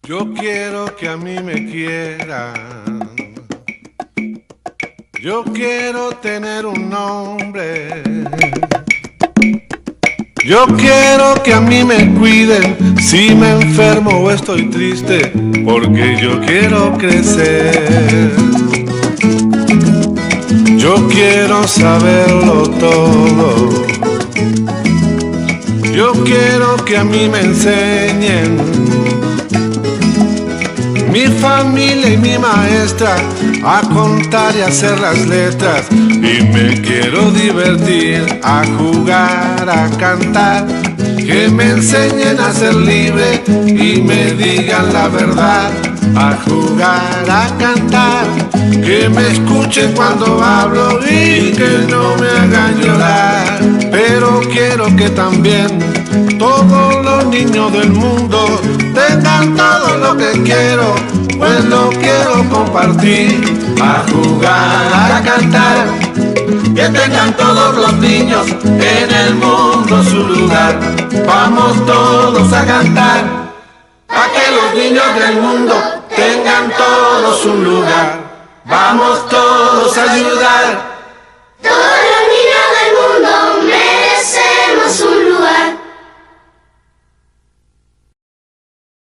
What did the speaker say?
Yo quiero que a mí me quieran. Yo quiero tener un nombre. Yo quiero que a mí me cuiden si me enfermo o estoy triste, porque yo quiero crecer. Yo quiero saberlo todo. Yo quiero que a mí me enseñen mi familia y mi maestra a contar y hacer las letras. Y me quiero divertir, a jugar, a cantar. Que me enseñen a ser libre y me digan la verdad. A jugar, a cantar, que me escuchen cuando hablo y que no me hagan llorar. Pero quiero que también todos los niños del mundo tengan todo lo que quiero, pues lo quiero compartir. A jugar, a cantar, que tengan todos los niños en el mundo su lugar. Vamos todos a cantar, a que los niños del mundo tengan todos un lugar. Vamos todos a ayudar